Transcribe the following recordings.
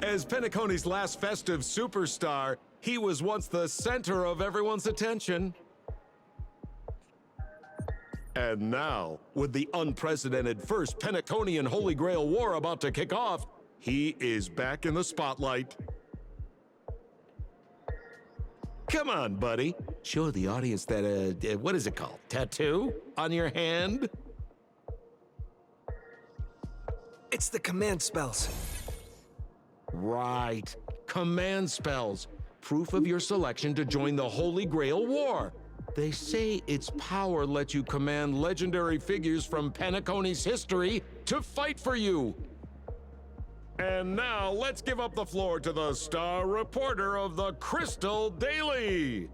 As Penacony's last festive superstar, he was once the center of everyone's attention. And now, with the unprecedented first Penaconian Holy Grail War about to kick off, he is back in the spotlight. Come on, buddy. Show the audience that, what is it called? Tattoo on your hand? It's the command spells. Right. Command spells. Proof of your selection to join the Holy Grail War. They say its power lets you command legendary figures from Penacony's history to fight for you. And now, let's give up the floor to the star reporter of the Crystal Daily.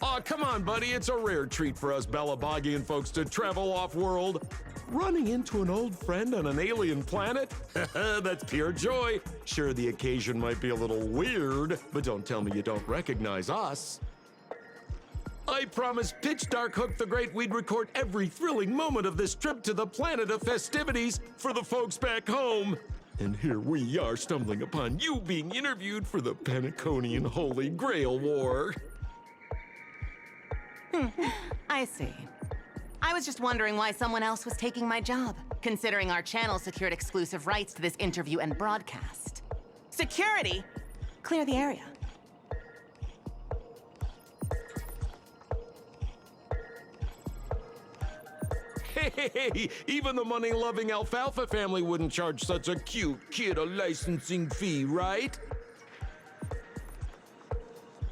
Aw, come on, buddy. It's a rare treat for us Balabagian folks to travel off-world. Running into an old friend on an alien planet? That's pure joy. Sure, the occasion might be a little weird, but don't tell me you don't recognize us. I promise Pitch Dark Hook the Great we'd record every thrilling moment of this trip to the planet of festivities for the folks back home. And here we are stumbling upon you being interviewed for the Penaconian Holy Grail War. I see. I was just wondering why someone else was taking my job, considering our channel secured exclusive rights to this interview and broadcast. Security? Clear the area. Hey, even the money-loving Alfalfa family wouldn't charge such a cute kid a licensing fee, right?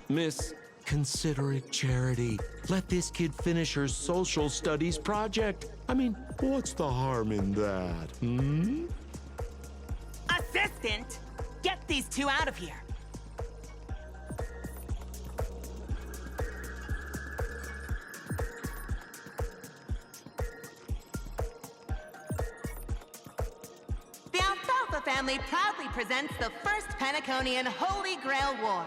Miss, consider it charity. Let this kid finish her social studies project. I mean, what's the harm in that, hmm? Assistant! Get these two out of here! The Alfalfa family proudly presents the first Penaconian Holy Grail War.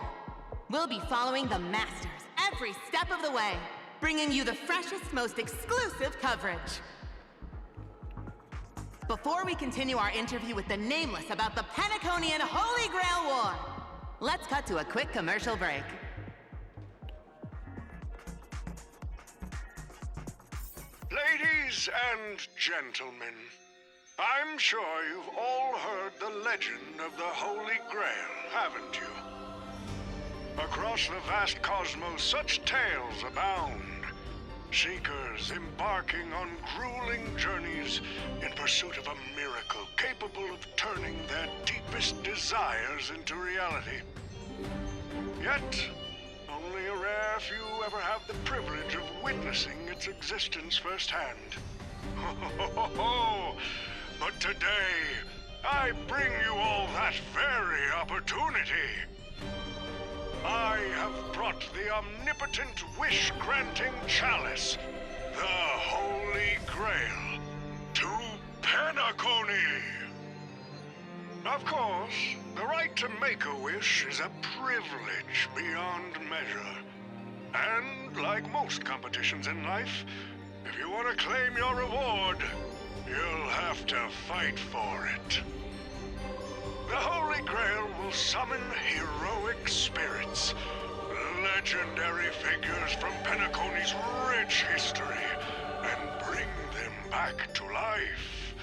We'll be following the Masters every step of the way, bringing you the freshest, most exclusive coverage. Before we continue our interview with the Nameless about the Penaconian Holy Grail War, let's cut to a quick commercial break. Ladies and gentlemen, I'm sure you've all heard the legend of the Holy Grail, haven't you? Across the vast cosmos, such tales abound. Seekers embarking on grueling journeys in pursuit of a miracle capable of turning their deepest desires into reality. Yet, only a rare few ever have the privilege of witnessing its existence firsthand. But today, I bring you all that very opportunity. I have brought the omnipotent wish-granting chalice, the Holy Grail, to Penacony. Of course, the right to make a wish is a privilege beyond measure. And like most competitions in life, if you want to claim your reward, you'll have to fight for it. The Holy Grail will summon heroic spirits, legendary figures from Penacony's rich history, and bring them back to life.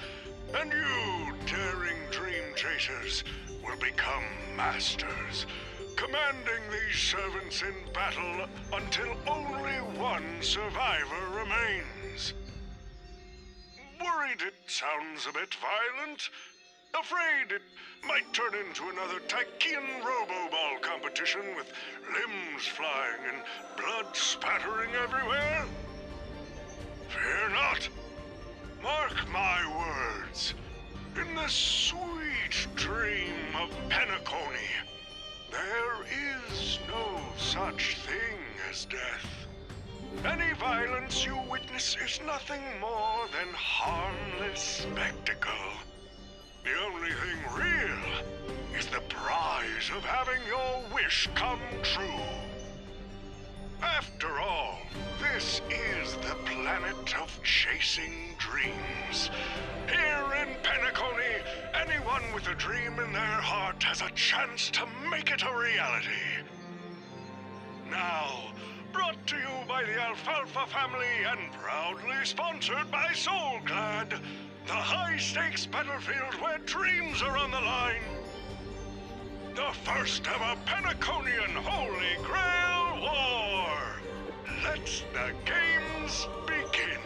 And you, daring dream chasers, will become masters, commanding these servants in battle until only one survivor remains. Worried it sounds a bit violent? Afraid it might turn into another Tychean robo-ball competition with limbs flying and blood spattering everywhere? my words. In the sweet dream of Penacony, there is no such thing as death. Any violence you witness is nothing more than harmless spectacle. The only thing real is the prize of having your wish come true. After all, this is the planet of chasing dreams. Here in Penacony, anyone with a dream in their heart has a chance to make it a reality. Now, brought to you by the Alfalfa family and proudly sponsored by Soulclad, the high-stakes battlefield where dreams are on the line. The first ever Penaconian Holy Grail War. Let the games begin.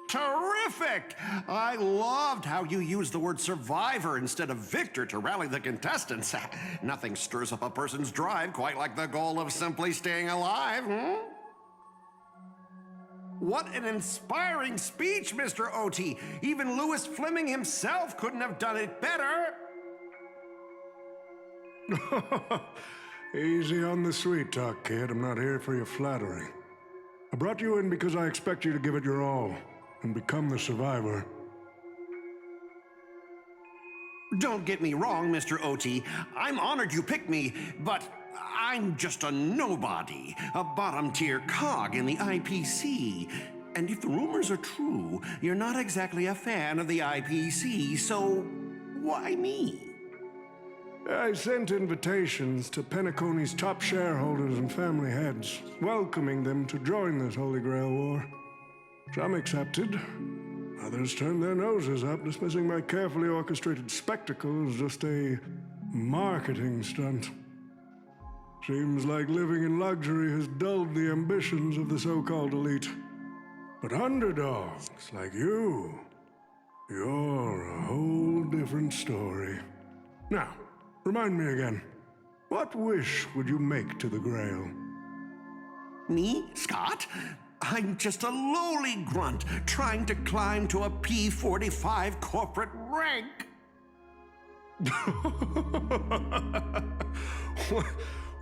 Terrific! I loved how you used the word survivor instead of victor to rally the contestants. Nothing stirs up a person's drive quite like the goal of simply staying alive, What an inspiring speech, Mr. OT. Even Louis Fleming himself couldn't have done it better. Easy on the sweet talk, kid. I'm not here for your flattery. I brought you in because I expect you to give it your all and become the survivor. Don't get me wrong, Mr. OT. I'm honored you picked me, but I'm just a nobody, a bottom-tier cog in the IPC. And if the rumors are true, you're not exactly a fan of the IPC, so why me? I sent invitations to Penacony's top shareholders and family heads, welcoming them to join this Holy Grail War. Some accepted. Others turned their noses up, dismissing my carefully orchestrated spectacle as just a marketing stunt. Seems like living in luxury has dulled the ambitions of the so-called elite. But underdogs like you, you're a whole different story. Now, remind me again, what wish would you make to the Grail? Me, Scott? I'm just a lowly grunt trying to climb to a P45 corporate rank.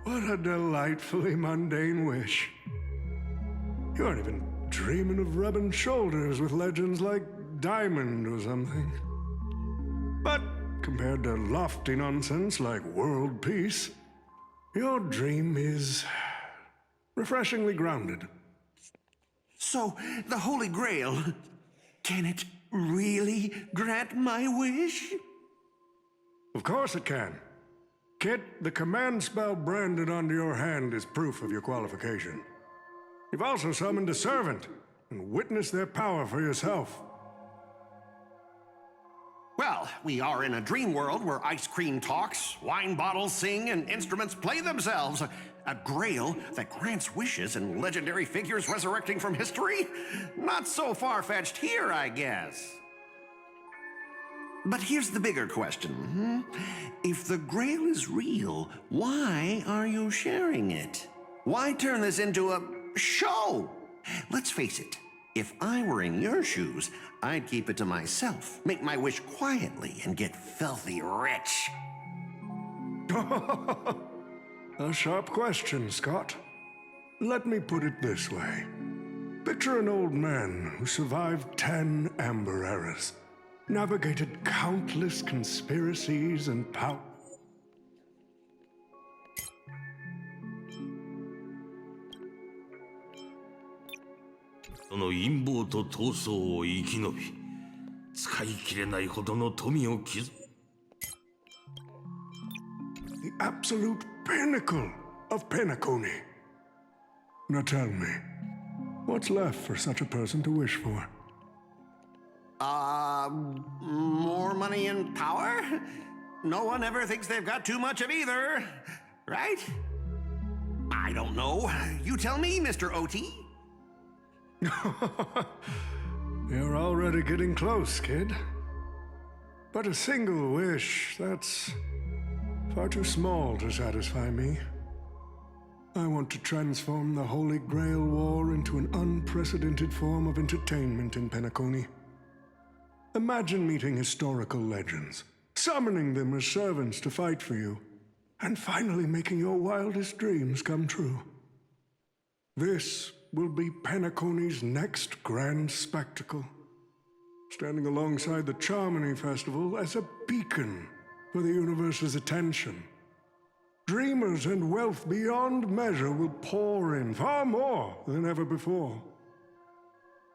What a delightfully mundane wish. You aren't even dreaming of rubbing shoulders with legends like Diamond or something. But compared to lofty nonsense like world peace, your dream is refreshingly grounded. So, the Holy Grail, can it really grant my wish? Of course it can. Kid, the command spell branded onto your hand is proof of your qualification. You've also summoned a servant and witnessed their power for yourself. Well, we are in a dream world where ice cream talks, wine bottles sing, and instruments play themselves. A grail that grants wishes and legendary figures resurrecting from history? Not so far-fetched here, I guess. But here's the bigger question. If the grail is real, why are you sharing it? Why turn this into a show? Let's face it. If I were in your shoes, I'd keep it to myself, make my wish quietly, and get filthy rich. A sharp question, Scott. Let me put it this way. Picture an old man who survived 10 Amber Eras, navigated countless conspiracies and power. その陰謀と闘争を生き延び、使い切れないほどの富を築く。 The absolute pinnacle of Penacony. Now tell me, what's left for such a person to wish for? More money and power? No one ever thinks they've got too much of either, right? I don't know. You tell me, Mr. OT. You're already getting close, kid. But a single wish, that's far too small to satisfy me. I want to transform the Holy Grail War into an unprecedented form of entertainment in Penacony. Imagine meeting historical legends, summoning them as servants to fight for you, and finally making your wildest dreams come true. This will be Penacony's next grand spectacle, standing alongside the Charmony Festival as a beacon for the universe's attention. Dreamers and wealth beyond measure will pour in, far more than ever before.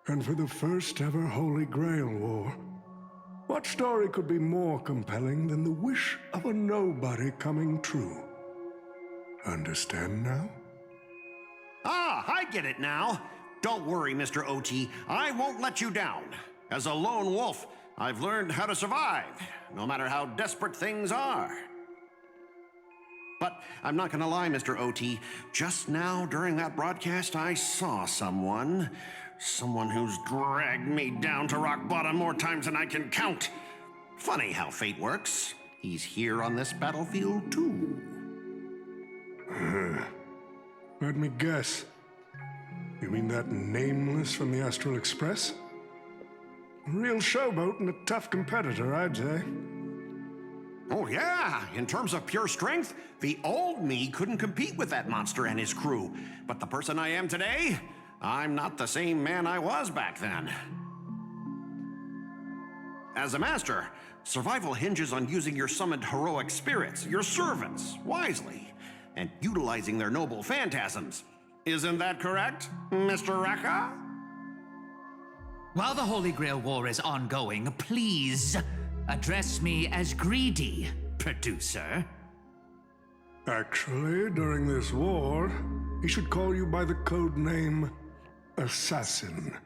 And for the first ever Holy Grail War, what story could be more compelling than the wish of a nobody coming true? Understand now? Ah, I get it now. Don't worry, Mr. OT. I won't let you down. As a lone wolf, I've learned how to survive, no matter how desperate things are. But I'm not gonna lie, Mr. OT. Just now, during that broadcast, I saw someone who's dragged me down to rock bottom more times than I can count. Funny how fate works. He's here on this battlefield, too. Let me guess. You mean that Nameless from the Astral Express? A real showboat and a tough competitor, I'd say. Oh, yeah. In terms of pure strength, the old me couldn't compete with that monster and his crew. But the person I am today, I'm not the same man I was back then. As a master, survival hinges on using your summoned heroic spirits, your servants, wisely, and utilizing their noble phantasms. Isn't that correct, Mr. Rekka? While the Holy Grail War is ongoing, please address me as Greedy, producer. Actually, during this war, he should call you by the code name Assassin.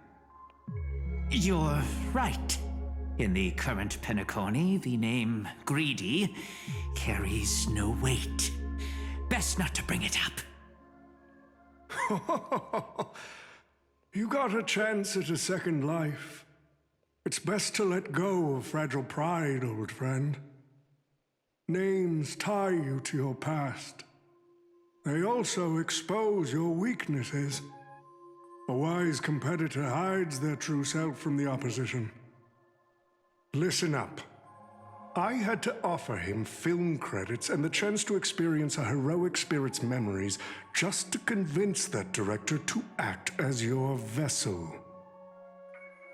You're right. In the current Penacony, the name Greedy carries no weight. Best not to bring it up. You got a chance at a second life. It's best to let go of fragile pride, old friend. Names tie you to your past. They also expose your weaknesses. A wise competitor hides their true self from the opposition. Listen up. I had to offer him film credits and the chance to experience a heroic spirit's memories just to convince that director to act as your vessel.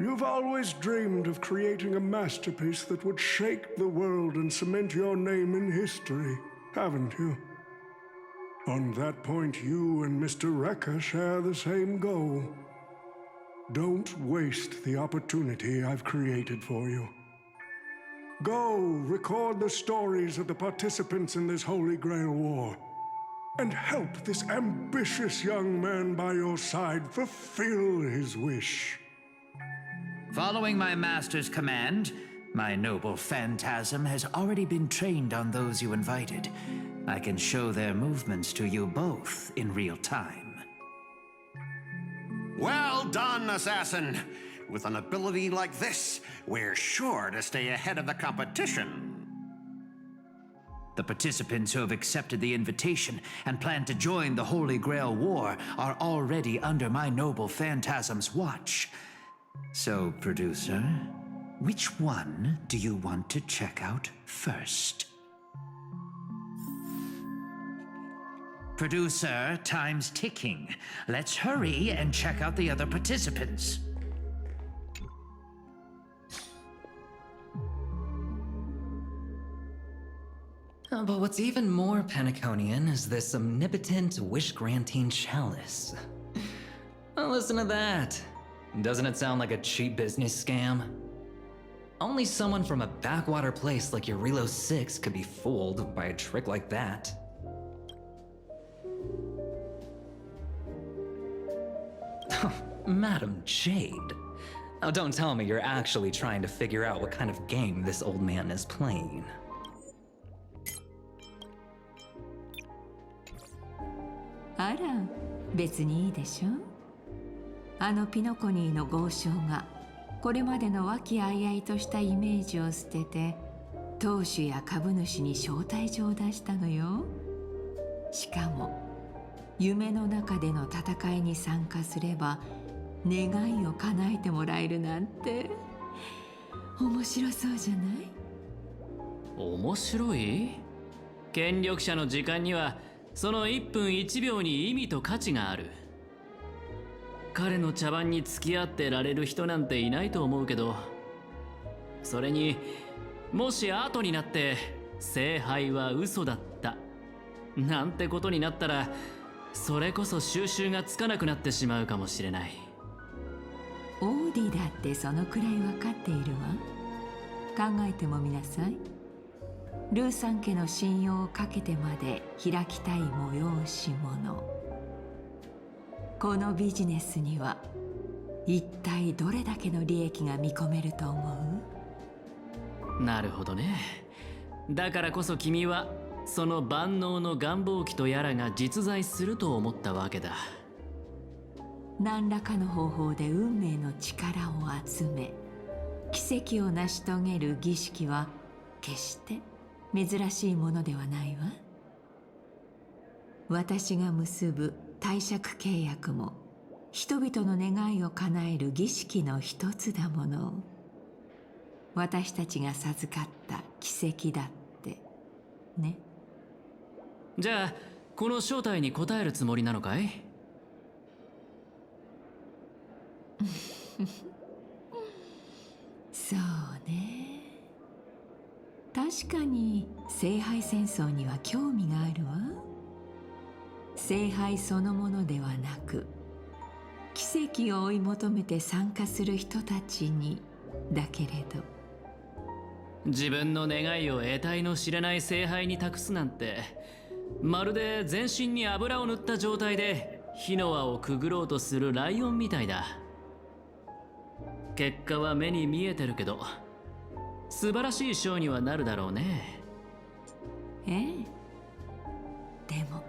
You've always dreamed of creating a masterpiece that would shake the world and cement your name in history, haven't you? On that point, you and Mr. Rekka share the same goal. Don't waste the opportunity I've created for you. Go record the stories of the participants in this Holy Grail War, and help this ambitious young man by your side fulfill his wish. Following my master's command, my noble phantasm has already been trained on those you invited. I can show their movements to you both in real time. Well done, Assassin. With an ability like this, we're sure to stay ahead of the competition. The participants who have accepted the invitation and plan to join the Holy Grail War are already under my noble phantasm's watch. So, producer, which one do you want to check out first? Producer, time's ticking. Let's hurry and check out the other participants. But what's even more Penaconian is this omnipotent wish-granting chalice. Oh, listen to that. Doesn't it sound like a cheap business scam? Only someone from a backwater place like Eurilo 6 could be fooled by a trick like that. Madam Jade. Now don't tell me you're actually trying to figure out what kind of game this old man is playing.あら、別にいいでしょ。あのピノコニーの豪商がこれまでの和気あいあいとしたイメージを捨てて当主や株主に招待状を出したのよ。しかも夢の中での戦いに参加すれば願いを叶えてもらえるなんて面白そうじゃない？面白い？権力者の時間にはその1分1秒に意味と価値がある。彼の茶番に付き合ってられる人なんていないと思うけど、それにもし後になって聖杯は嘘だったなんてことになったら、それこそ収拾がつかなくなってしまうかもしれない。オーディだってそのくらい分かっているわ。考えてもみなさい。ルーさん家の信用をかけてまで開きたい催し物、このビジネスには一体どれだけの利益が見込めると思う？なるほどね。だからこそ君はその万能の願望機とやらが実在すると思ったわけだ。何らかの方法で運命の力を集め奇跡を成し遂げる儀式は決して珍しいものではないわ。私が結ぶ貸借契約も人々の願いを叶える儀式の一つだもの。私たちが授かった奇跡だってね。じゃあこの招待に応えるつもりなのかい？そうね。確かに聖杯戦争には興味があるわ。聖杯そのものではなく、奇跡を追い求めて参加する人たちにだけれど。自分の願いを得体の知れない聖杯に託すなんて、まるで全身に油を塗った状態で火の輪をくぐろうとするライオンみたいだ。結果は目に見えてるけど、素晴らしいショーにはなるだろうね。ええ。でも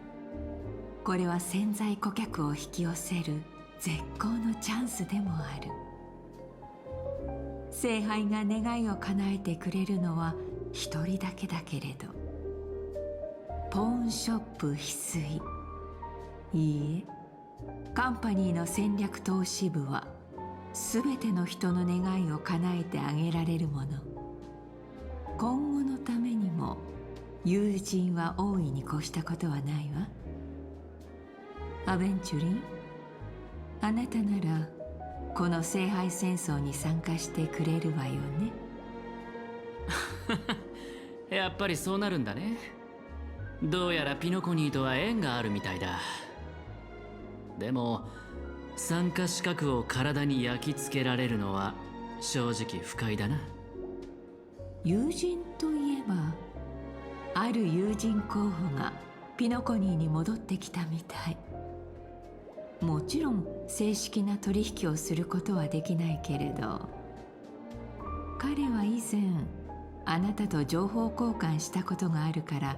これは潜在顧客を引き寄せる絶好のチャンスでもある。聖杯が願いを叶えてくれるのは一人だけだけれど、ポーンショップ翡翠、いいえ、カンパニーの戦略投資部は全ての人の願いを叶えてあげられるもの。今後のためにも友人は大いに越したことはないわ。アベンチュリン、あなたならこの聖杯戦争に参加してくれるわよね。やっぱりそうなるんだね。どうやらピノコニーとは縁があるみたいだ。でも参加資格を体に焼き付けられるのは正直不快だな。友人といえば、ある友人候補がピノコニーに戻ってきたみたい。もちろん正式な取引をすることはできないけれど、彼は以前あなたと情報交換したことがあるから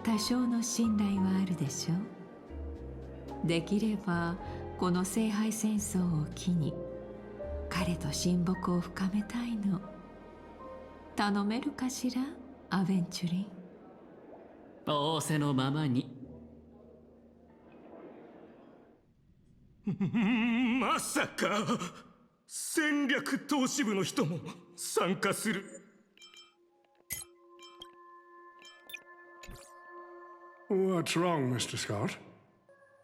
多少の信頼はあるでしょ。できればこの聖杯戦争を機に彼と親睦を深めたいの。頼めるかしら、アベンチュリン。仰せのままに。まさか戦略投資部の人も参加する。What's wrong, Mr. Scott?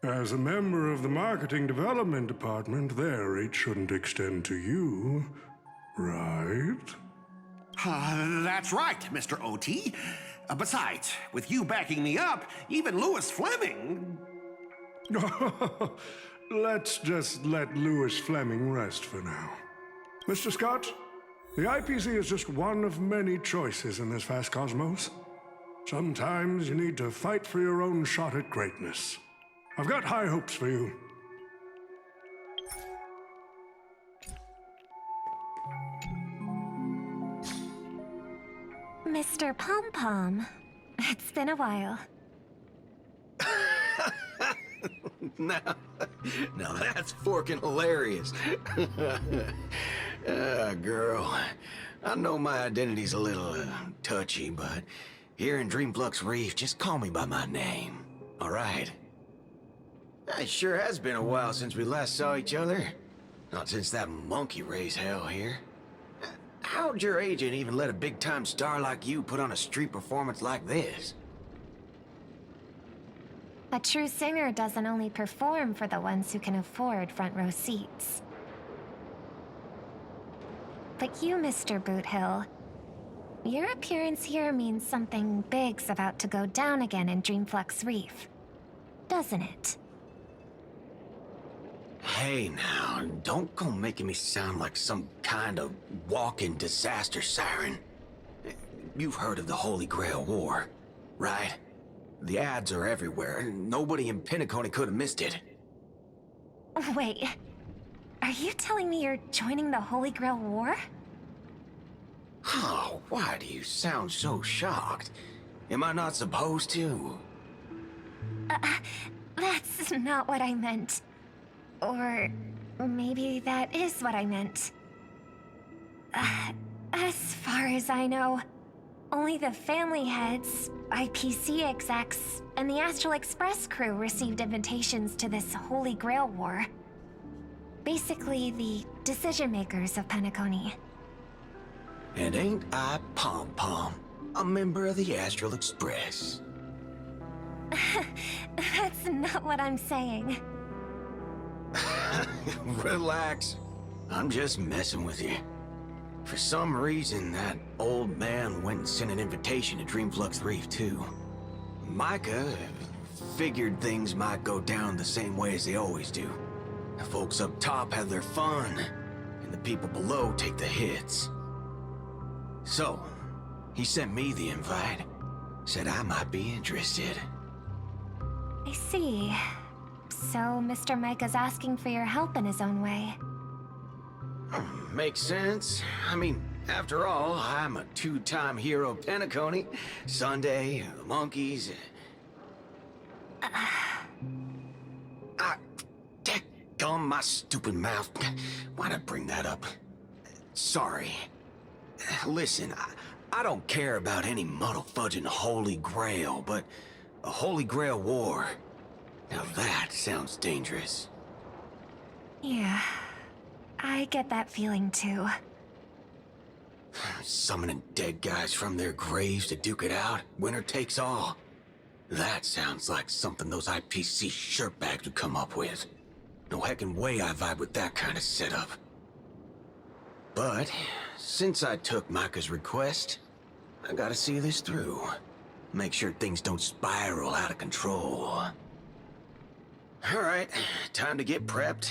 As a member of the Marketing Development Department, their rate shouldn't extend to you, right? That's right, Mr. OT. Besides, with you backing me up, even Louis Fleming... Let's just let Louis Fleming rest for now. Mr. Scott, the IPC is just one of many choices in this vast cosmos. Sometimes you need to fight for your own shot at greatness. I've got high hopes for you. Mr. Pom-Pom, it's been a while. Now that's forking hilarious. Girl, I know my identity's a little touchy, but here in Dreamflux Reef, just call me by my name, all right? It sure has been a while since we last saw each other. Not since that monkey raised hell here. How'd your agent even let a big-time star like you put on a street performance like this? A true singer doesn't only perform for the ones who can afford front row seats. But you, Mr. Boothill, your appearance here means something big's about to go down again in Dreamflux Reef, doesn't it? Hey now, don't go making me sound like some kind of walking disaster siren. You've heard of the Holy Grail War, right? The ads are everywhere. Nobody in Penacony could have missed it. Wait, are you telling me you're joining the Holy Grail War? Oh, why do you sound so shocked? Am I not supposed to? That's not what I meant. Or maybe that is what I meant. As far as I know, only the family heads, IPC execs, and the Astral Express crew received invitations to this Holy Grail War. Basically, the decision makers of Penacony. And ain't I Pom Pom, a member of the Astral Express? That's not what I'm saying. Relax. I'm just messing with you. For some reason, that old man went and sent an invitation to Dreamflux Reef, too. Micah figured things might go down the same way as they always do. The folks up top have their fun, and the people below take the hits. So, he sent me the invite. Said I might be interested. I see. So, Mr. Micah's asking for your help in his own way. Makes sense. I mean, after all, I'm a two-time hero of Penacony. Sunday, the monkeys. Daggone my stupid mouth. Why'd I bring that up? Sorry. Listen, I don't care about any muddle-fudging Holy Grail, but a Holy Grail War, now that sounds dangerous. Yeah, I get that feeling too. Summoning dead guys from their graves to duke it out, winner takes all. That sounds like something those IPC shirtbags would come up with. No heckin' way I vibe with that kind of setup. But, since I took Micah's request, I gotta see this through. Make sure things don't spiral out of control. Alright, time to get prepped.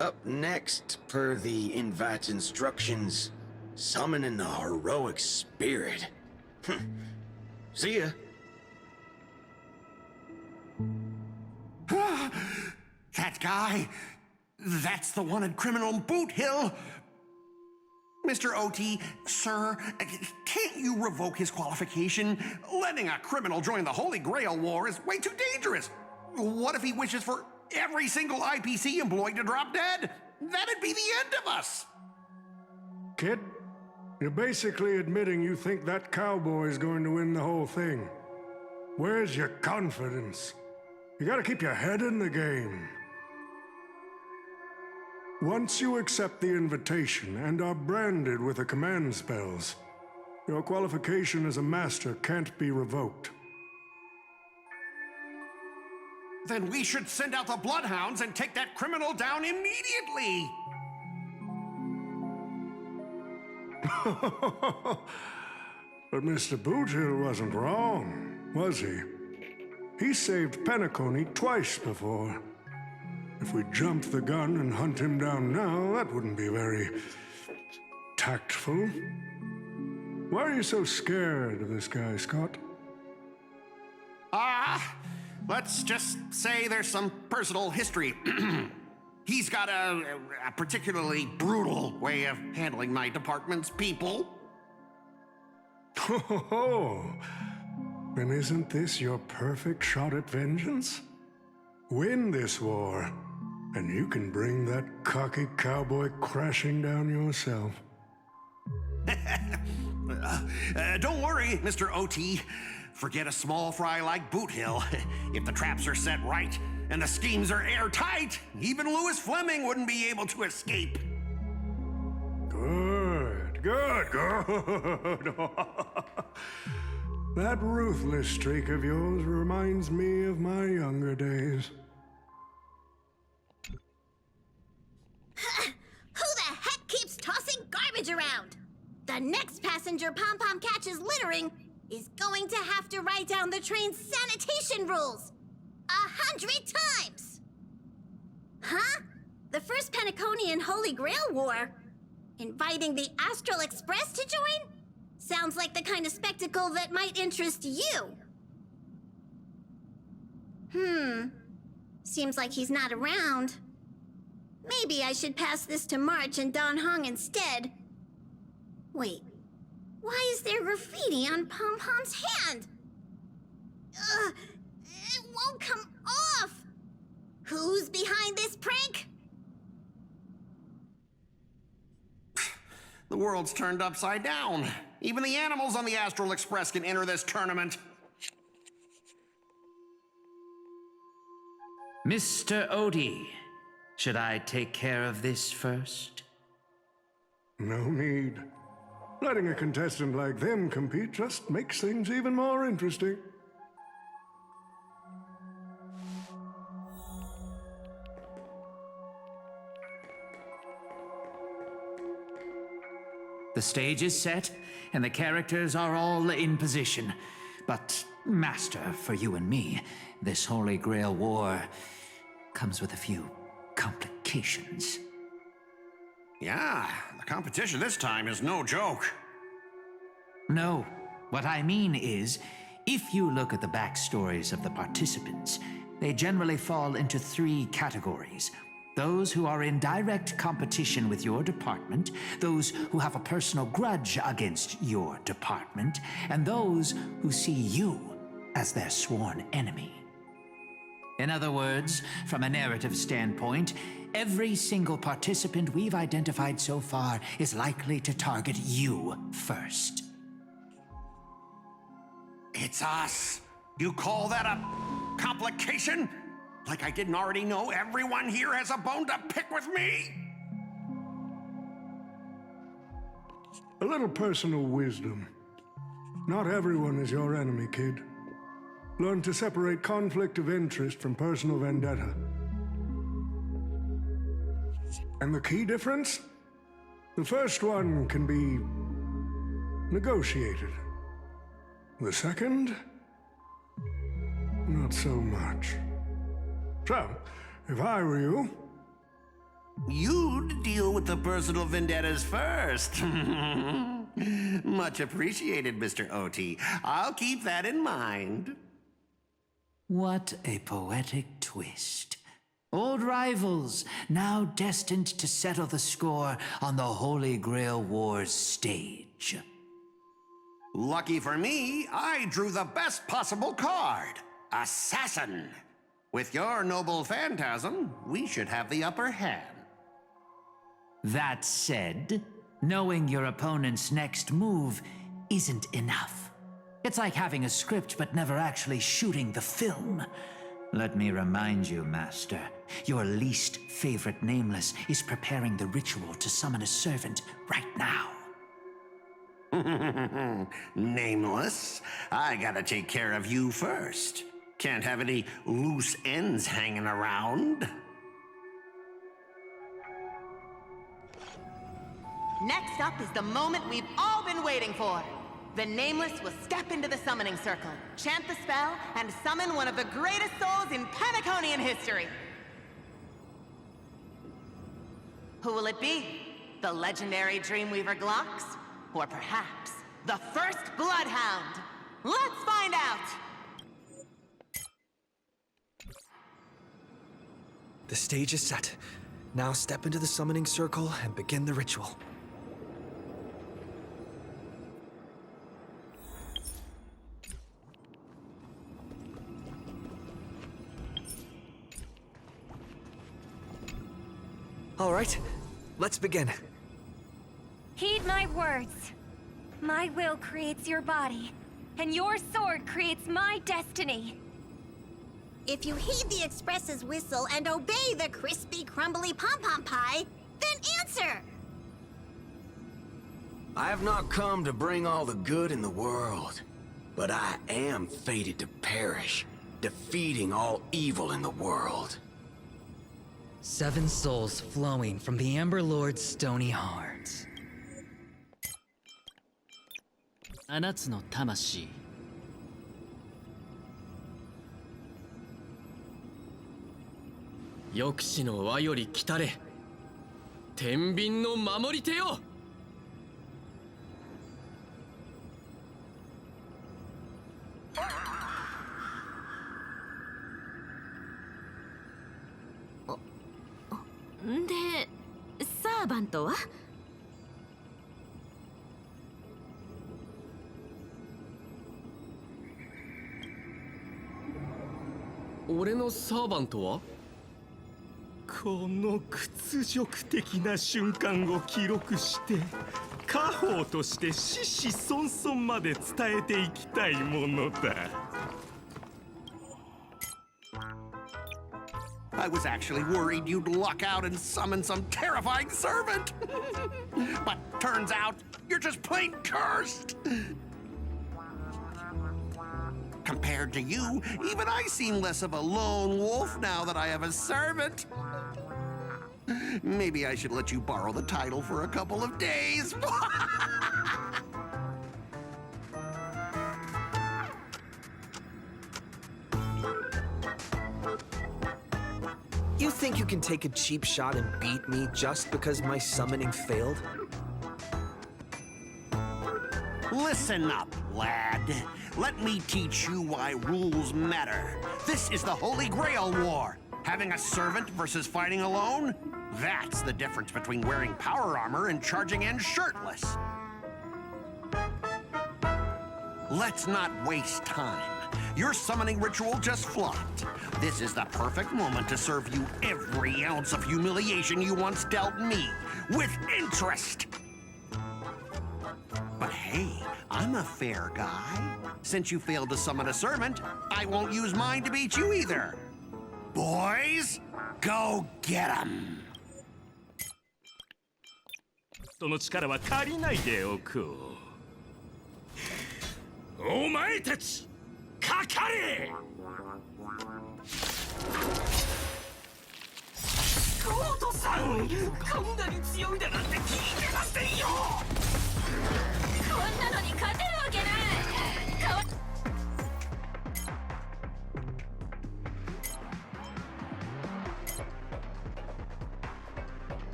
Up next, per the invite's instructions, summoning the heroic spirit. See ya. That guy, that's the wanted criminal Boothill. Mr. OT, sir, can't you revoke his qualification? Letting a criminal join the Holy Grail War is way too dangerous. What if he wishes for every single IPC employee to drop dead? That'd be the end of us. Kid, you're basically admitting you think that cowboy is going to win the whole thing. Where's your confidence? You gotta keep your head in the game. Once you accept the invitation and are branded with the command spells, your qualification as a master can't be revoked. Then we should send out the bloodhounds and take that criminal down immediately. But Mr. Boothill wasn't wrong, was he? He saved Penacony twice before. If we jumped the gun and hunt him down now, that wouldn't be very tactful. Why are you so scared of this guy, Scott? Let's just say there's some personal history. He's got a particularly brutal way of handling my department's people. Oh, then isn't this your perfect shot at vengeance? Win this war, And you can bring that cocky cowboy crashing down yourself. Don't worry, Mr. OT. Forget a small fry like Boot Hill. If the traps are set right and the schemes are airtight, even Louis Fleming wouldn't be able to escape. Good. That ruthless streak of yours reminds me of my younger days. Who the heck keeps tossing garbage around? The next passenger Pom-Pom catches littering is going to have to write down the train's sanitation rules 100 times! Huh? The first Penaconian Holy Grail War? Inviting the Astral Express to join? Sounds like the kind of spectacle that might interest you. Seems like he's not around. Maybe I should pass this to March and Don Hong instead. Wait, why is there graffiti on Pom-Pom's hand? It won't come off! Who's behind this prank? The world's turned upside down. Even the animals on the Astral Express can enter this tournament. Mr. Odie, should I take care of this first? No need. Letting a contestant like them compete just makes things even more interesting. The stage is set, and the characters are all in position. But, Master, for you and me, this Holy Grail War comes with a few complications. Yeah, the competition this time is no joke. No, what I mean is, if you look at the backstories of the participants, they generally fall into 3 categories. Those who are in direct competition with your department, those who have a personal grudge against your department, and those who see you as their sworn enemy. In other words, from a narrative standpoint, every single participant we've identified so far is likely to target you first. It's us. You call that a complication? Like I didn't already know everyone here has a bone to pick with me? A little personal wisdom. Not everyone is your enemy, kid. Learn to separate conflict of interest from personal vendetta. And the key difference? The first one can be negotiated. The second? Not so much. So, if I were you... You'd deal with the personal vendettas first. Much appreciated, Mr. OT. I'll keep that in mind. What a poetic twist. Old rivals, now destined to settle the score on the Holy Grail War's stage. Lucky for me, I drew the best possible card. Assassin. With your noble phantasm, we should have the upper hand. That said, knowing your opponent's next move isn't enough. It's like having a script but never actually shooting the film. Let me remind you, Master, your least favorite Nameless is preparing the ritual to summon a servant right now. Nameless, I gotta take care of you first. Can't have any loose ends hanging around. Next up is the moment we've all been waiting for. The Nameless will step into the summoning circle, chant the spell, and summon one of the greatest souls in Penaconian history. Who will it be? The legendary Dreamweaver Glocks? Or perhaps the first Bloodhound? Let's find out! The stage is set. Now step into the summoning circle and begin the ritual. All right, let's begin. Heed my words. My will creates your body, and your sword creates my destiny. If you heed the Express's whistle and obey the crispy, crumbly pom-pom pie, then answer! I have not come to bring all the good in the world, but I am fated to perish, defeating all evil in the world. 7 souls flowing from the Amber Lord's stony heart. 7つの魂。抑止の輪より来たれ。天秤の守り手よ。で、サーバントは？俺のサーバントは？この屈辱的な瞬間を記録して家宝として子々孫々まで伝えていきたいものだ。I was actually worried you'd luck out and summon some terrifying servant. But turns out, you're just plain cursed. Compared to you, even I seem less of a lone wolf now that I have a servant. Maybe I should let you borrow the title for a couple of days. You think you can take a cheap shot and beat me just because my summoning failed? Listen up, lad. Let me teach you why rules matter. This is the Holy Grail War. Having a servant versus fighting alone? That's the difference between wearing power armor and charging in shirtless. Let's not waste time. Your summoning ritual just flopped. This is the perfect moment to serve you every ounce of humiliation you once dealt me, with interest. But hey, I'm a fair guy. Since you failed to summon a servant, I won't use mine to beat you either. Boys, go get 'em! その力は借りないでおこう。お前たち、かかれ！コートさん、こんなに強いだなんて聞いてませんよ。こんなのに勝てるわけない。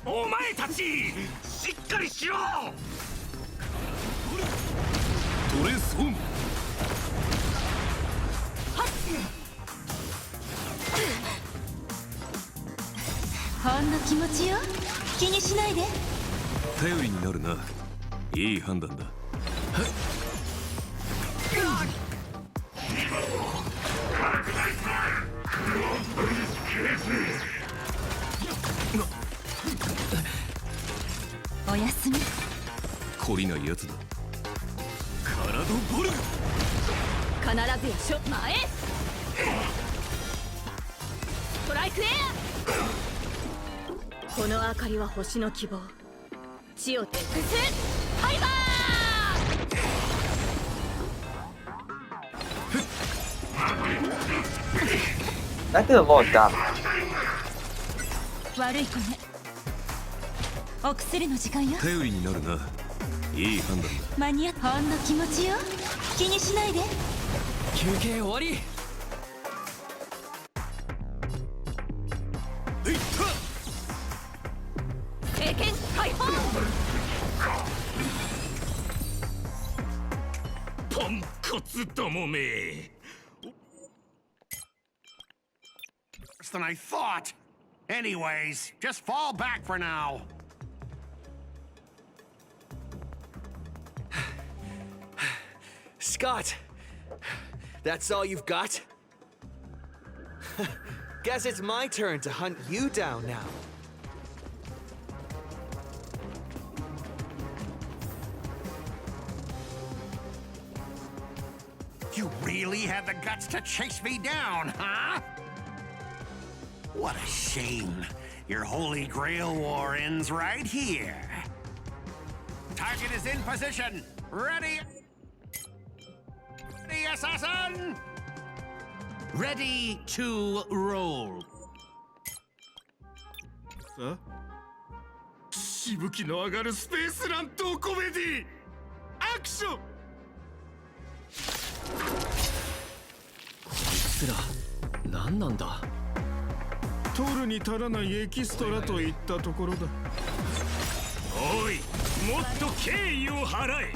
お前たち、しっかりしろ！トレソン。ほんの気持ちよ。気にしないで。頼りになるな。いい判断だ。おやすみ。懲りないやつだ。カラドボル。必ずやしょ。前。ストライクエア。この明かりは星の希望。地を徹底する。ファイバー。 That did a lot of damage. 悪い子ね。お薬の時間よ。頼りになるな。いい判断だ。間に合ったほんの気持ちよ。気にしないで。休憩終わり。聖剣解放。ポンコツどもめ。Worse than I thought. Anyways, just fall back for now. Scott! That's all you've got? Guess it's my turn to hunt you down now. You really had the guts to chase me down, huh? What a shame. Your Holy Grail War ends right here. Target is in position. Ready? The assassin! Ready to roll. さあ、しぶきの上がるスペース乱闘コメディアクション。こいつら何なんだ。取るに足らないエキストラといったところだ。おい、もっと敬意を払え。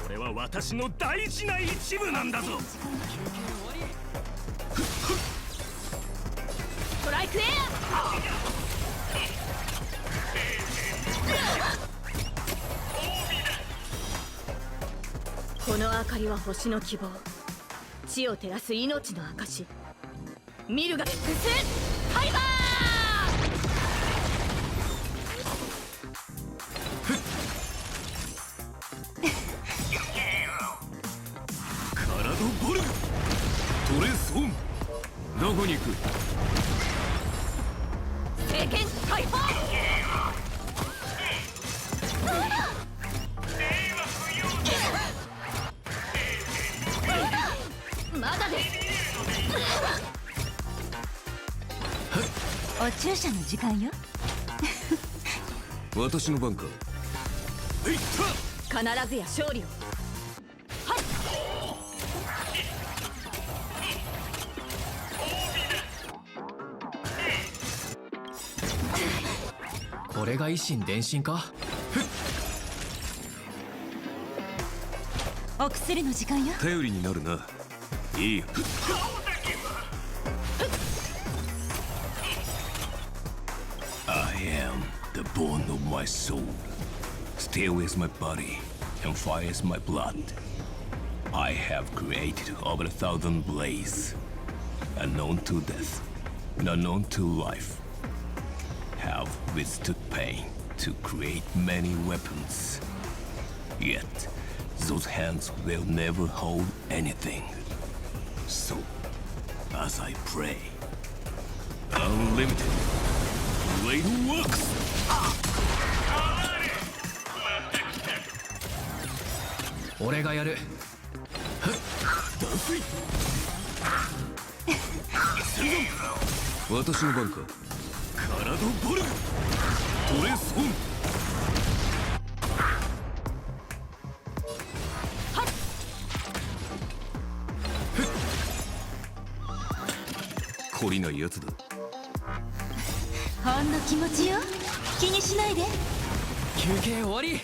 これは私の大事な一部なんだぞ。ストライクエア。この明かりは星の希望、地を照らす命の証。見るがXファイバー。カラドボルグトレスオン。どこに行く。聖剣解放。まだです。お注射の時間よ。私の番か。必ずや勝利を。これが維新伝心か。お薬の時間よ。頼りになるな。いいよ。I am the bone of my soul. Steel is my body, and fire is my blood. I have created over 1,000 blades, unknown to death, unknown to life. Have withstood pain to create many weapons. Yet, those hands will never hold anything. So, as I pray, unlimited blade works! 俺がやる。私の番か。カラドボルグトレスオン。懲りないやつだ。ほんの気持ちよ。気にしないで。休憩終わり。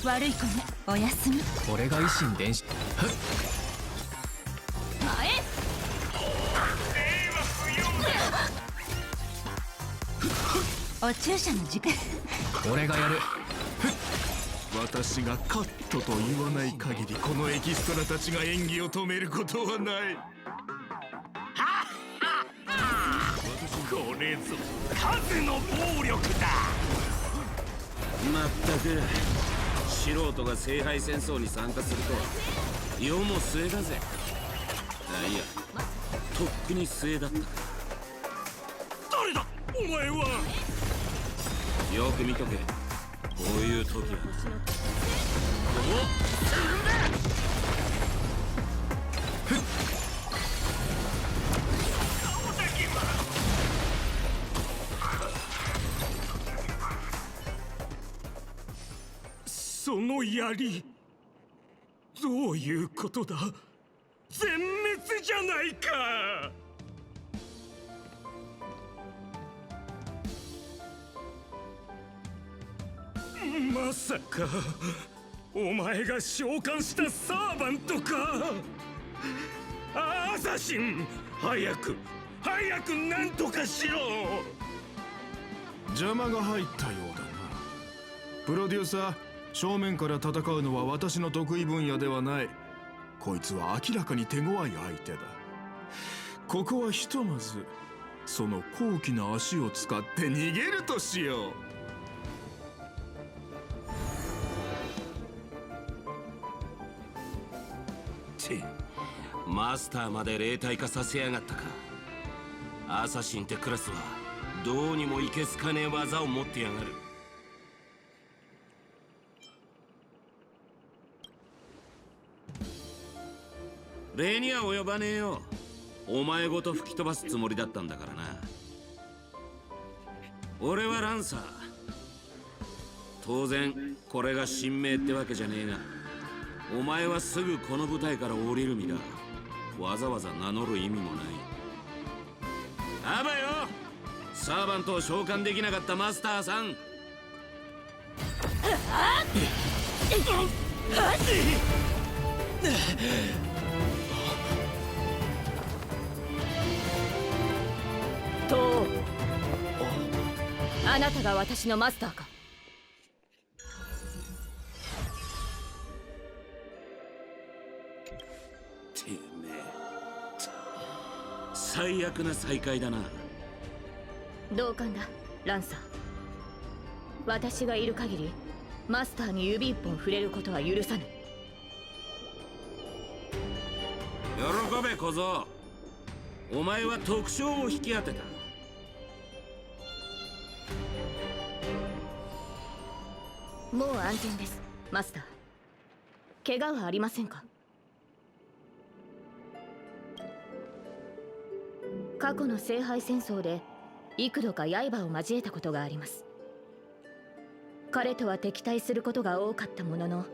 悪い子ね、おやすみ。これが維新伝心。お注射の時間。俺がやる。私がカットと言わない限りこのエキストラたちが演技を止めることはない。これぞ数の暴力だ。まったく素人が聖杯戦争に参加するとは世も末だぜ。いや、とっくに末だった。誰だお前は。よく見とけ。こういう時はその槍、どういうことだ。全滅じゃないか。まさかお前が召喚したサーバントか。アサシン、早く何とかしろ。邪魔が入ったようだな。プロデューサー、正面から戦うのは私の得意分野ではない。こいつは明らかに手強い相手だ。ここはひとまずその高貴な足を使って逃げるとしよう。マスターまで霊体化させやがったか。アサシンってクラスはどうにもいけすかねえ技を持ってやがる。礼には及ばねえよ。お前ごと吹き飛ばすつもりだったんだからな。俺はランサー。当然これが神明ってわけじゃねえが、お前はすぐこの舞台から降りる身だ。わざわざ名乗る意味もない。あばよ、サーバントを召喚できなかったマスターさん。とあなたが私のマスターか。てめえ、最悪な再会だな。同感だ、ランサー。私がいる限りマスターに指一本触れることは許さぬ。喜べ小僧、お前は特賞を引き当てた。もう安全です、マスター。怪我はありませんか？過去の聖杯戦争で幾度か刃を交えたことがあります。彼とは敵対することが多かったものの、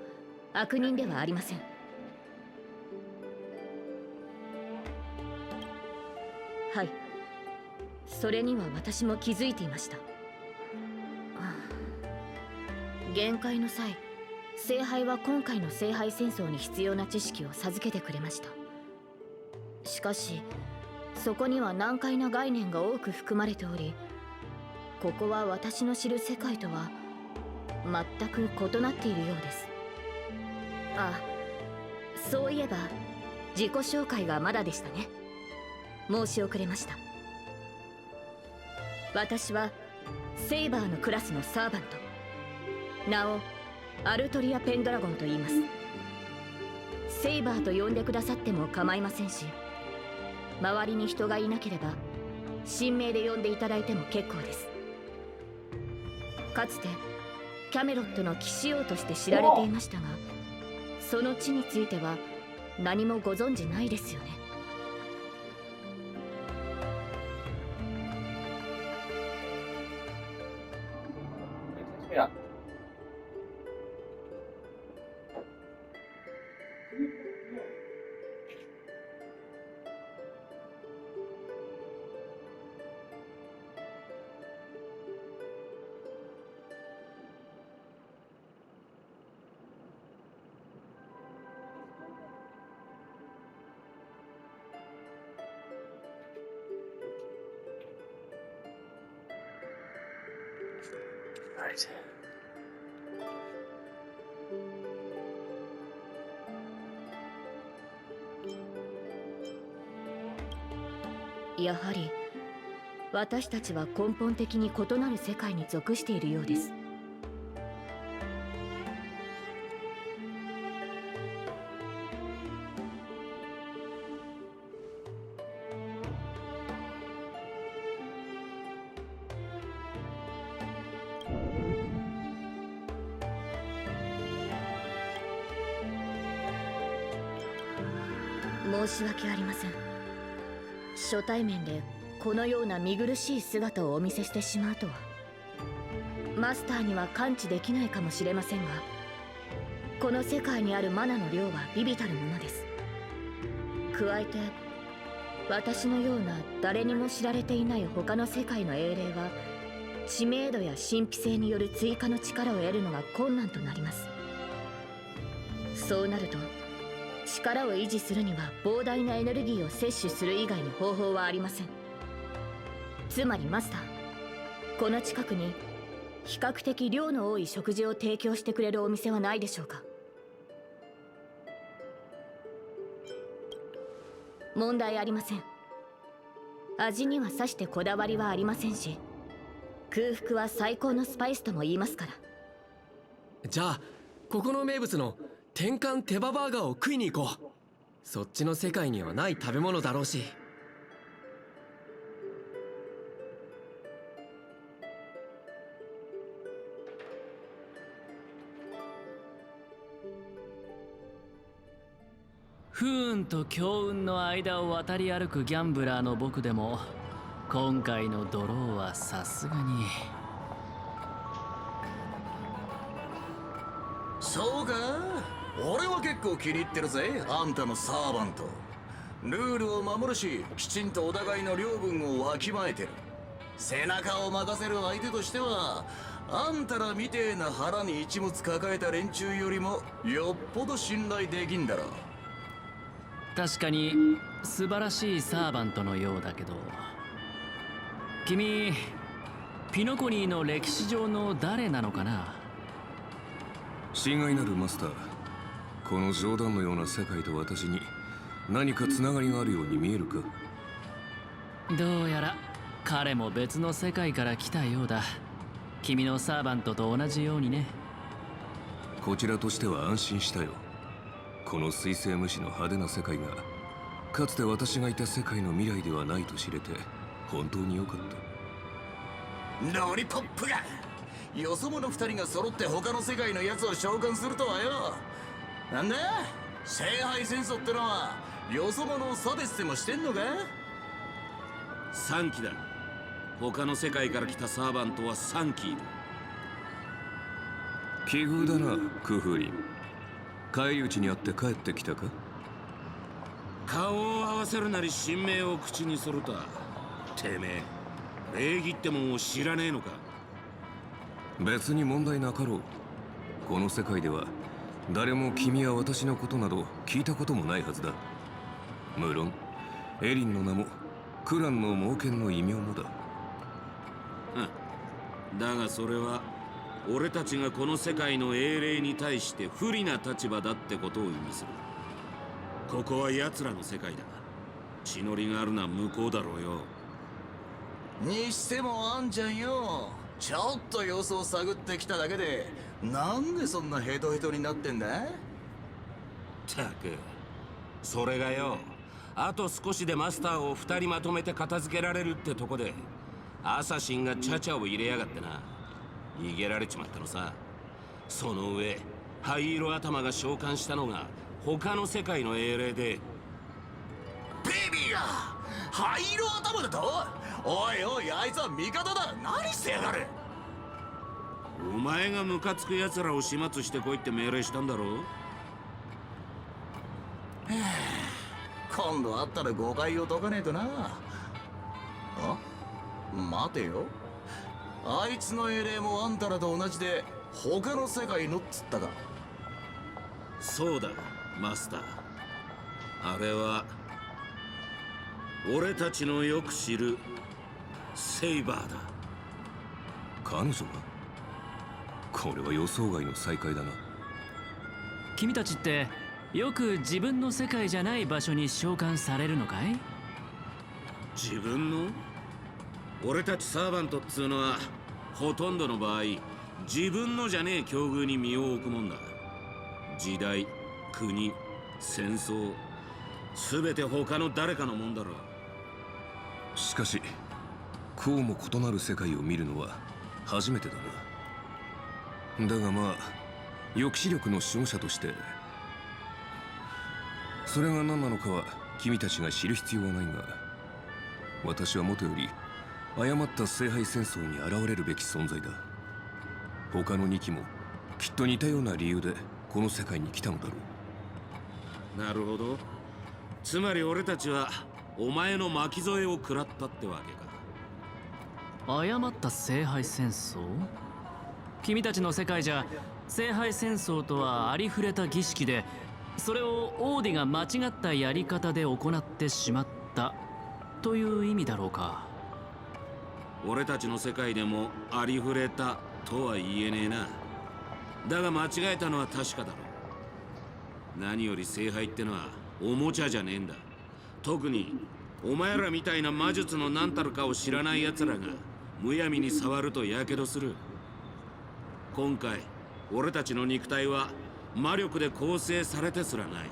悪人ではありません。はい、それには私も気づいていました。限界の際、聖杯は今回の聖杯戦争に必要な知識を授けてくれました。しかしそこには難解な概念が多く含まれており、ここは私の知る世界とは全く異なっているようです。あ、そういえば自己紹介がまだでしたね。申し遅れました。私はセイバーのクラスのサーバント、名をアルトリア・ペンドラゴンと言います。セイバーと呼んでくださっても構いませんし、周りに人がいなければ神名で呼んでいただいても結構です。かつてキャメロットの騎士王として知られていましたが、その地については何もご存じないですよね。やはり私たちは根本的に異なる世界に属しているようです。申し訳ありません。初対面でこのような見苦しい姿をお見せしてしまうとは。マスターには感知できないかもしれませんが、この世界にあるマナの量は微々たるものです。加えて私のような誰にも知られていない他の世界の英霊は知名度や神秘性による追加の力を得るのが困難となります。そうなると力を維持するには膨大なエネルギーを摂取する以外に方法はありません。つまりマスター、この近くに比較的量の多い食事を提供してくれるお店はないでしょうか。問題ありません。味にはさしてこだわりはありませんし、空腹は最高のスパイスとも言いますから。じゃあここの名物の天かん手羽バーガーを食いに行こう。そっちの世界にはない食べ物だろうし。不運と強運の間を渡り歩くギャンブラーの僕でも今回のドローはさすがに。そうか、俺は結構気に入ってるぜ、あんたのサーバント。ルールを守るし、きちんとお互いの領分をわきまえてる。背中を任せる相手としては、あんたらみてえな腹に一物抱えた連中よりもよっぽど信頼できんだろう。確かに素晴らしいサーバントのようだけど、君ピノコニーの歴史上の誰なのかな。親愛なるマスター、この冗談のような世界と私に何かつながりがあるように見えるか。どうやら彼も別の世界から来たようだ。君のサーバントと同じようにね。こちらとしては安心したよ。この水星無視の派手な世界がかつて私がいた世界の未来ではないと知れて本当に良かった。ロリポップがよそ者二人が揃って他の世界のやつを召喚するとはよ。なんだ、聖杯戦争ってのはよそ者を差別でもしてんのか。3機だ。他の世界から来たサーバントは3機いる。奇遇だな、クフリン。返り討ちにあって帰ってきたか。顔を合わせるなり神明を口にすると。てめえ礼儀ってもんを知らねえのか。別に問題なかろう。この世界では誰も君や私のことなど聞いたこともないはずだ。無論エリンの名もクランの猛犬の異名もだ。だがそれは俺たちがこの世界の英霊に対して不利な立場だってことを意味する。ここは奴らの世界だ。血のりがあるのは向こうだろうよ。にしてもあんちゃんよ、ちょっと様子を探ってきただけでなんでそんなヘトヘトになってんだ。ったくそれがよ、あと少しでマスターを2人まとめて片付けられるってとこでアサシンがチャチャを入れやがってな。逃げられちまったのさ。その上灰色頭が召喚したのが他の世界の英霊で。ベビーが灰色頭だと。おいおい、あいつは味方だ。何してやがる。お前がムカつく奴らを始末してこいって命令したんだろう。今度会ったら誤解を解かねえとな。あ、待てよ、あいつの英霊もあんたらと同じで他の世界のっつったか。そうだマスター、あれは俺たちのよく知るセイバーだ。彼女が。これは予想外の再会だな。君たちってよく自分の世界じゃない場所に召喚されるのかい。自分の？俺たちサーバントっつうのはほとんどの場合自分のじゃねえ境遇に身を置くもんだ。時代、国、戦争、全て他の誰かのもんだろう。しかしこうも異なる世界を見るのは初めてだな。だがまあ抑止力の守護者としてそれが何なのかは君たちが知る必要はないが、私はもとより誤った聖杯戦争に現れるべき存在だ。他の2機もきっと似たような理由でこの世界に来たのだろう。なるほど。つまり俺たちはお前の巻き添えを食らったってわけか。誤った聖杯戦争？君たちの世界じゃ聖杯戦争とはありふれた儀式で、それをオーディが間違ったやり方で行ってしまったという意味だろうか。俺たちの世界でもありふれたとは言えねえな。だが間違えたのは確かだろう。何より聖杯ってのはおもちゃじゃねえんだ。特にお前らみたいな魔術の何たるかを知らない奴らがむやみに触るとやけどする。今回俺たちの肉体は魔力で構成されてすらない。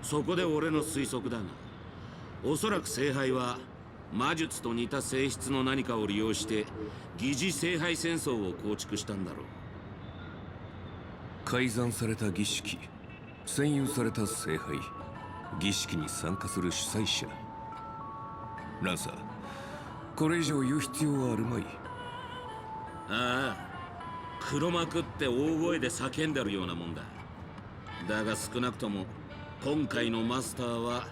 そこで俺の推測だが、おそらく聖杯は魔術と似た性質の何かを利用して疑似聖杯戦争を構築したんだろう。改ざんされた儀式、占有された聖杯、儀式に参加する主催者。ランサー、これ以上言う必要はあるまい。ああ、黒幕って大声で叫んでるようなもんだ。だが少なくとも今回のマスターは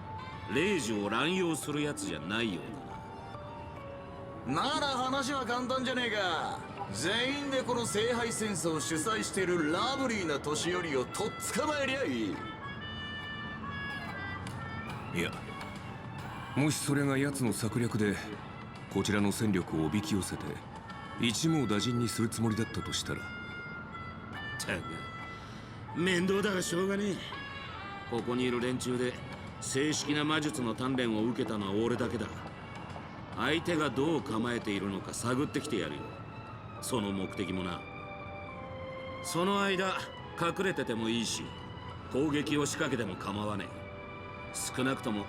霊樹を乱用するやつじゃないようだな。なら話は簡単じゃねえか。全員でこの聖杯戦争を主催しているラブリーな年寄りをとっ捕まえりゃいい。いや、もしそれが奴の策略でこちらの戦力をおびき寄せて一網打尽にするつもりだったとしたら。たく面倒だがしょうがねえ。ここにいる連中で正式な魔術の鍛錬を受けたのは俺だけだ。相手がどう構えているのか探ってきてやるよ。その目的もな。その間隠れててもいいし、攻撃を仕掛けても構わねえ。少なくとも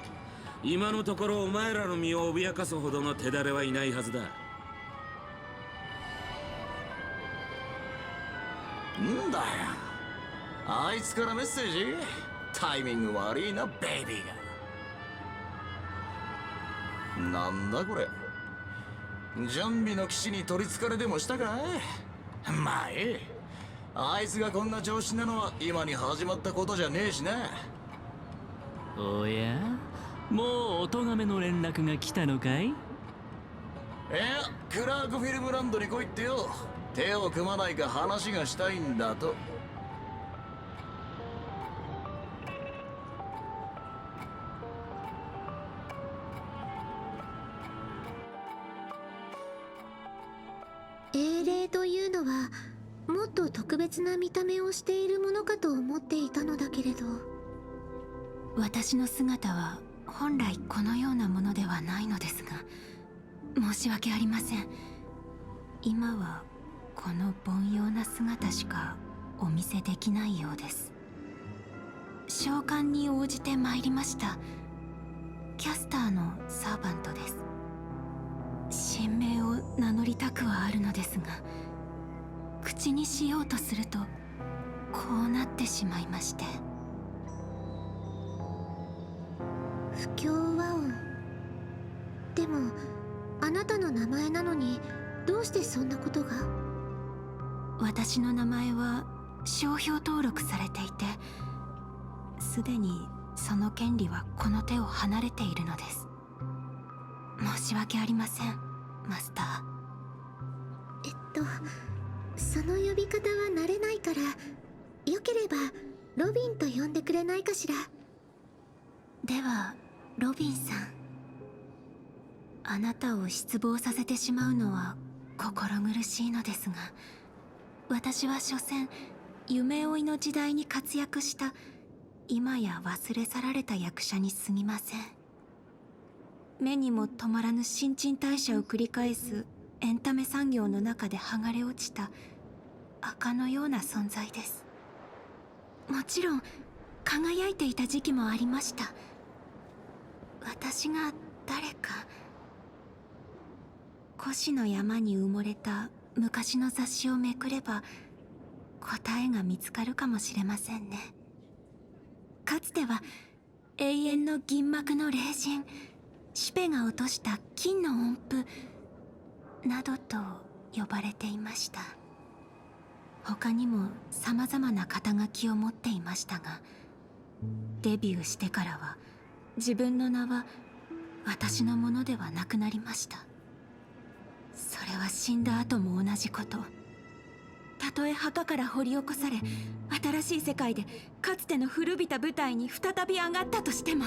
今のところお前らの身を脅かすほどの手だれはいないはずだ。んだよ、あいつからメッセージ？タイミング悪いな、ベイビーが。なんだこれ、ジャンビの騎士に取りつかれでもしたかい？まあいい。あいつがこんな調子なのは今に始まったことじゃねえしな。おや、もうお咎めの連絡が来たのかい？いや、クラークフィルムランドに来いってよ。手を組まないか話がしたいんだと。英霊というのはもっと特別な見た目をしているものかと思っていたのだけれど、私の姿は本来このようなものではないのですが、申し訳ありません。今はこの凡庸な姿しかお見せできないようです。召喚に応じて参りました。キャスターのサーバントです。神名を名乗りたくはあるのですが、口にしようとするとこうなってしまいまして。不協和音。でもあなたの名前なのにどうしてそんなことが？私の名前は商標登録されていて、すでにその権利はこの手を離れているのです。申し訳ありません、マスター。その呼び方は慣れないから、よければロビンと呼んでくれないかしら。ではロビンさん、あなたを失望させてしまうのは心苦しいのですが、私は所詮夢追いの時代に活躍した今や忘れ去られた役者に過ぎません。目にも止まらぬ新陳代謝を繰り返すエンタメ産業の中で剥がれ落ちた垢のような存在です。もちろん輝いていた時期もありました。私が誰か、古紙の山に埋もれた昔の雑誌をめくれば答えが見つかるかもしれませんね。かつては永遠の銀幕の霊人シュペが落とした金の音符などと呼ばれていました。他にも様々な肩書きを持っていましたが、デビューしてからは自分の名は私のものではなくなりました。それは死んだ後も同じこと。たとえ墓から掘り起こされ、新しい世界でかつての古びた舞台に再び上がったとしても、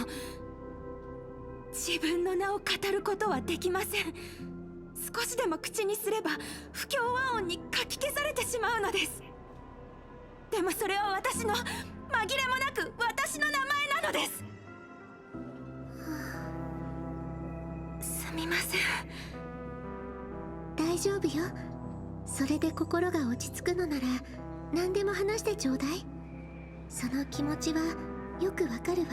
自分の名を語ることはできません。少しでも口にすれば不協和音にかき消されてしまうのです。でもそれは私の、紛れもなく私の名前なのです。すみません。大丈夫よ。それで心が落ち着くのなら何でも話してちょうだい。その気持ちはよくわかるわ。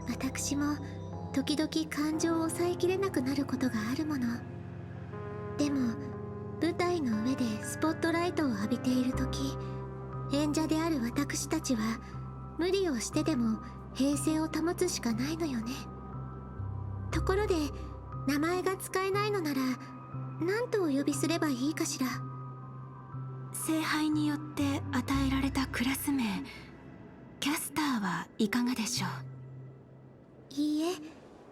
私も時々感情を抑えきれなくなることがあるもの。でも舞台の上でスポットライトを浴びている時、演者である私たちは無理をしてでも平静を保つしかないのよね。ところで名前が使えないのなら何とお呼びすればいいかしら。聖杯によって与えられたクラス名、キャスターはいかがでしょう。いいえ、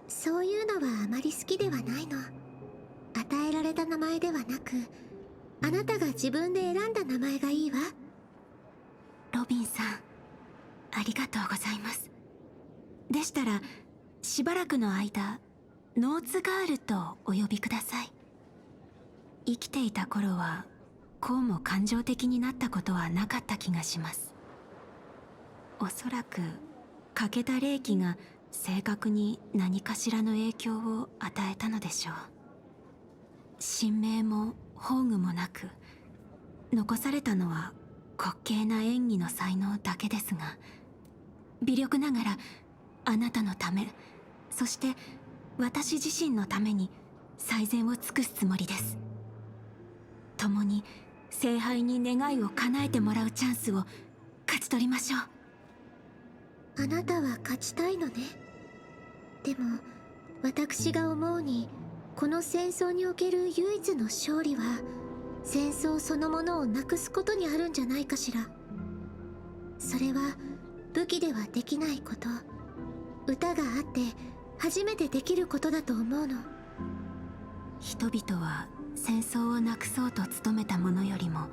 そういうのはあまり好きではないの。与えられた名前ではなく、あなたが自分で選んだ名前がいいわ。ロビンさん、ありがとうございます。でしたらしばらくの間ノーツガールとお呼びください。生きていた頃はこうも感情的になったことはなかった気がします。おそらく欠けた霊気が性格に何かしらの影響を与えたのでしょう。神明も宝具もなく、残されたのは滑稽な演技の才能だけですが、微力ながらあなたのため、そして私自身のために最善を尽くすつもりです。共に聖杯に願いを叶えてもらうチャンスを勝ち取りましょう。あなたは勝ちたいのね。でも私が思うに、この戦争における唯一の勝利は戦争そのものをなくすことにあるんじゃないかしら。それは武器ではできないこと、歌があって初めてできることだと思うの。人々は戦争をなくそうと努めた者よりも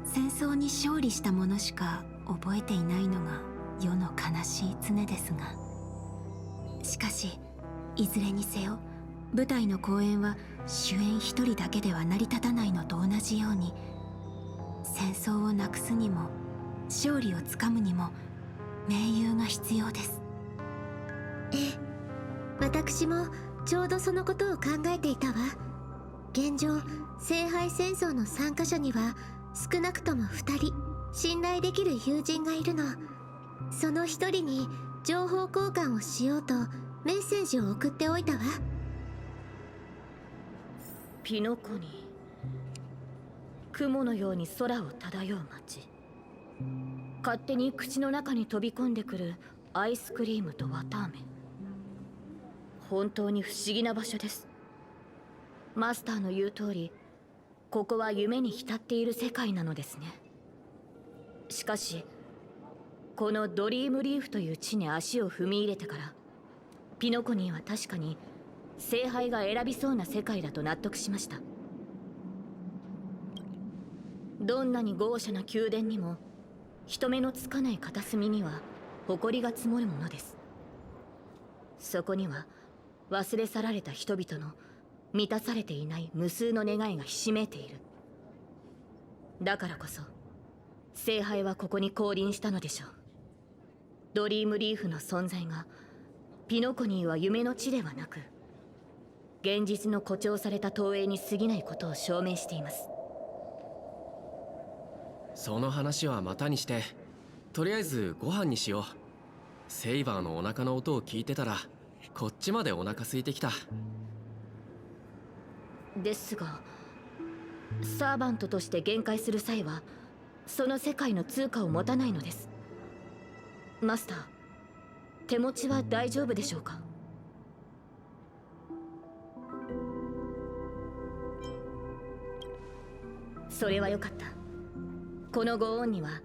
戦争に勝利した者しか覚えていないのが世の悲しい常ですが、しかしいずれにせよ舞台の公演は主演一人だけでは成り立たないのと同じように、戦争をなくすにも勝利をつかむにも盟友が必要です。ええ、私もちょうどそのことを考えていたわ。現状聖杯戦争の参加者には少なくとも2人信頼できる友人がいるの。その1人に情報交換をしようとメッセージを送っておいたわ。ピノコに雲のように空を漂う街、勝手に口の中に飛び込んでくるアイスクリームと綿あめ、本当に不思議な場所です。マスターの言う通り、ここは夢に浸っている世界なのですね。しかしこのドリームリーフという地に足を踏み入れてから、ピノコニーは確かに聖杯が選びそうな世界だと納得しました。どんなに豪奢な宮殿にも人目のつかない片隅には埃が積もるものです。そこには忘れ去られた人々の満たされていない無数の願いがひしめいている。だからこそ聖杯はここに降臨したのでしょう。ドリームリーフの存在がピノコニーは夢の地ではなく現実の誇張された投影に過ぎないことを証明しています。その話はまたにして、とりあえずご飯にしよう。セイバーのお腹の音を聞いてたらこっちまでお腹空いてきた。ですがサーバントとして限界する際はその世界の通貨を持たないのです。マスター、手持ちは大丈夫でしょうか？それはよかった。このご恩には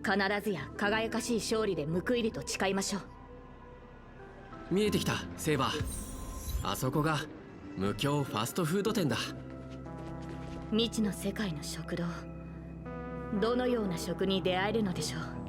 必ずや輝かしい勝利で報いると誓いましょう。見えてきた、セイバー。あそこが無教ファストフード店だ。未知の世界の食堂、どのような食に出会えるのでしょう。